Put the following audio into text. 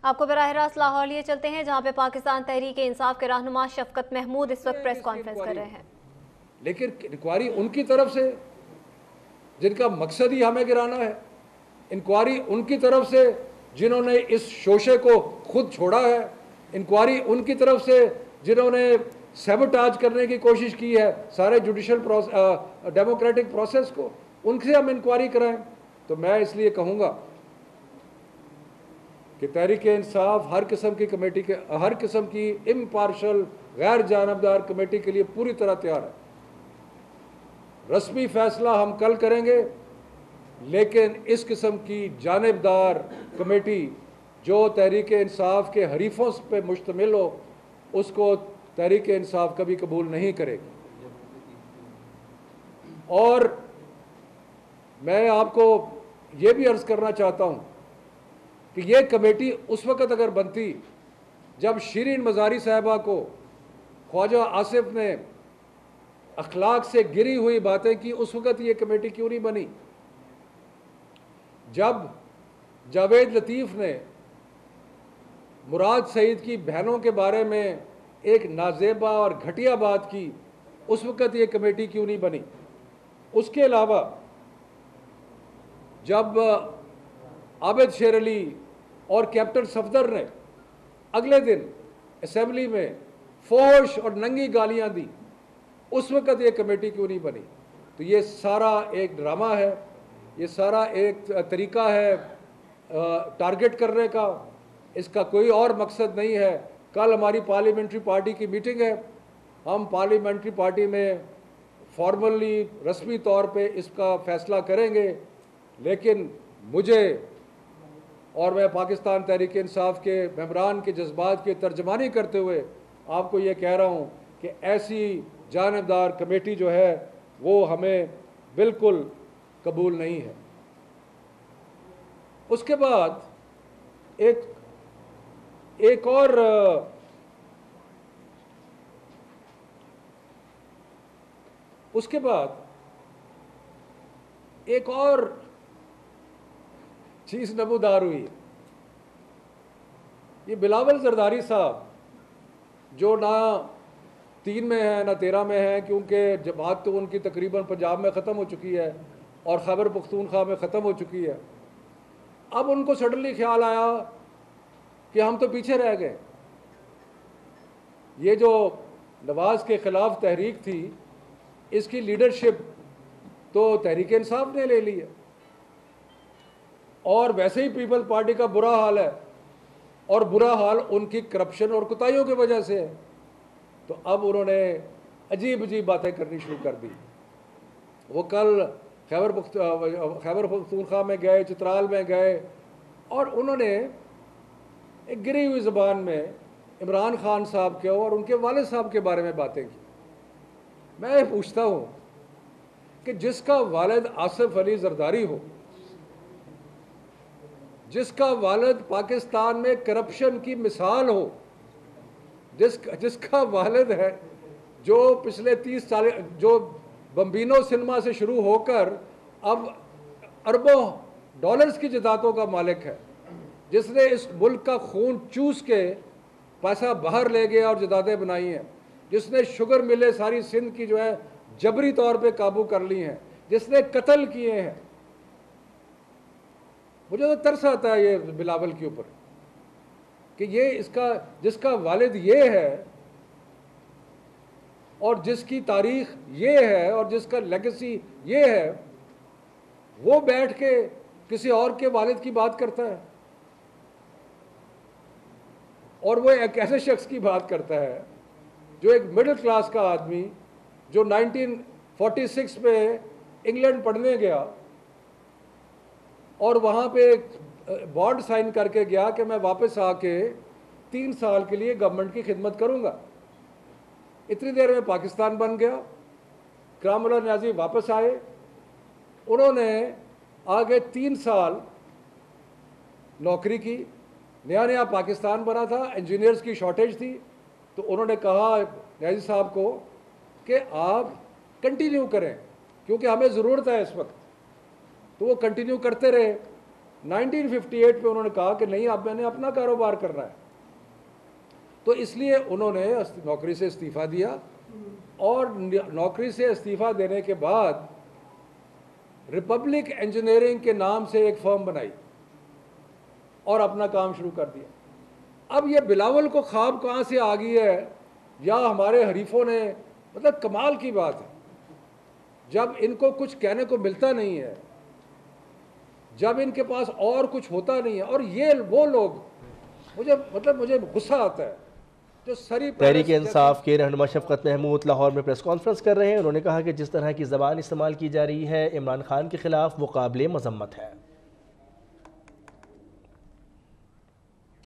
आपको बराह रास्त लाहौर लिए चलते हैं, जहां पे पाकिस्तान तहरीक इंसाफ के रहनुमा शफकत महमूद इस वक्त प्रेस कॉन्फ्रेंस कर रहे हैं। लेकिन इंक्वायरी उनकी तरफ से जिनका मकसद ही हमें गिराना है, इंक्वायरी उनकी तरफ से जिन्होंने इस शोशे को खुद छोड़ा है, इंक्वायरी उनकी तरफ से जिन्होंने सैबोटाज करने की कोशिश की है सारे जुडिशल डेमोक्रेटिक प्रोसेस को, उनसे हम इंक्वायरी कराएं। तो मैं इसलिए कहूँगा कि तहरीक इंसाफ हर किस्म की कमेटी के, हर किस्म की इम्पार्शल गैर जानबदार कमेटी के लिए पूरी तरह तैयार है। रस्मी फैसला हम कल करेंगे, लेकिन इस किस्म की जानबदार कमेटी जो तहरीक इंसाफ के हरीफों पे मुश्तमिल हो, उसको तहरीक इंसाफ कभी कबूल नहीं करेगी। और मैं आपको ये भी अर्ज़ करना चाहता हूँ कि ये कमेटी उस वक़्त अगर बनती जब शिरीन मज़ारी साहबा को ख्वाजा आसिफ ने अखलाक से गिरी हुई बातें की, उस वक़्त ये कमेटी क्यों नहीं बनी? जब जावेद लतीफ़ ने मुराद सईद की बहनों के बारे में एक नाजेबा और घटिया बात की, उस वक़्त ये कमेटी क्यों नहीं बनी? उसके अलावा जब आबिद शेर अली और कैप्टन सफदर ने अगले दिन असेंबली में फोश और नंगी गालियां दी, उस वक़्त ये कमेटी क्यों नहीं बनी? तो ये सारा एक ड्रामा है, ये सारा एक तरीका है टारगेट करने का, इसका कोई और मकसद नहीं है। कल हमारी पार्लियामेंट्री पार्टी की मीटिंग है, हम पार्लियामेंट्री पार्टी में फॉर्मली रस्मी तौर पे इसका फैसला करेंगे, लेकिन मुझे और मैं पाकिस्तान तहरीक इंसाफ के मेंबरान के जज्बात की तर्जमानी करते हुए आपको ये कह रहा हूँ कि ऐसी जानबदार कमेटी जो है वो हमें बिल्कुल कबूल नहीं है। उसके बाद एक और उसके बाद एक और चीज नमूदार हुई। ये बिलावल जरदारी साहब जो ना 3 में है ना 13 में है, क्योंकि जमात तो उनकी तकरीबन पंजाब में ख़त्म हो चुकी है और खैबर पख्तूनख्वा में ख़त्म हो चुकी है। अब उनको सडनली ख्याल आया कि हम तो पीछे रह गए। ये जो नवाज के ख़िलाफ़ तहरीक थी, इसकी लीडरशिप तो तहरीक इंसाफ ने ले ली है, और वैसे ही पीपल्स पार्टी का बुरा हाल है, और बुरा हाल उनकी करप्शन और कुताहियों की वजह से है। तो अब उन्होंने अजीब अजीब बातें करनी शुरू कर दी। वो कल खैबर पख्तूनख्वा में गए, चित्राल में गए, और उन्होंने एक गिरी हुई ज़बान में इमरान खान साहब के और उनके वालिद साहब के बारे में बातें की। मैं ये पूछता हूँ कि जिसका वालिद आसिफ अली जरदारी हो, जिसका वालिद पाकिस्तान में करप्शन की मिसाल हो, जिसका वालिद है जो पिछले 30 साल, जो बम्बिनो सिनेमा से शुरू होकर अब अरबों डॉलर्स की जायदादों का मालिक है, जिसने इस मुल्क का खून चूस के पैसा बाहर ले गया और जायदादें बनाई हैं, जिसने शुगर मिले सारी सिंध की जो है जबरी तौर पे काबू कर ली हैं, जिसने कत्ल किए हैं। मुझे तो तरस आता है ये बिलावल के ऊपर कि ये इसका जिसका वालिद ये है और जिसकी तारीख ये है और जिसका लेगेसी ये है, वो बैठ के किसी और के वालिद की बात करता है, और वो एक ऐसे शख्स की बात करता है जो एक मिडिल क्लास का आदमी जो 1946 में इंग्लैंड पढ़ने गया और वहाँ पे बॉन्ड साइन करके गया कि मैं वापस आके 3 साल के लिए गवर्नमेंट की खिदमत करूँगा। इतनी देर में पाकिस्तान बन गया, करामुल्लाह नियाज़ी वापस आए, उन्होंने आगे 3 साल नौकरी की, नया नया पाकिस्तान बना था, इंजीनियर्स की शॉर्टेज थी, तो उन्होंने कहा नियाज़ी साहब को कि आप कंटिन्यू करें क्योंकि हमें ज़रूरत है इस वक्त। तो वो कंटिन्यू करते रहे 1958 पे उन्होंने कहा कि नहीं, अब मैंने अपना कारोबार करना है, तो इसलिए उन्होंने नौकरी से इस्तीफ़ा दिया और नौकरी से इस्तीफ़ा देने के बाद रिपब्लिक इंजीनियरिंग के नाम से एक फर्म बनाई और अपना काम शुरू कर दिया। अब ये बिलावल को ख्वाब कहाँ से आ गई है, या हमारे हरीफों ने, मतलब कमाल की बात है, जब इनको कुछ कहने को मिलता नहीं है, जब इनके पास और कुछ होता नहीं है, और ये वो लोग, मुझे गुस्सा आता है जो सरी तहरीक इंसाफ के रहनुमा शफकत महमूद लाहौर में प्रेस कॉन्फ्रेंस कर रहे हैं। उन्होंने कहा कि जिस तरह की ज़बान इस्तेमाल की जा रही है इमरान खान के खिलाफ वो काबिल मजम्मत है।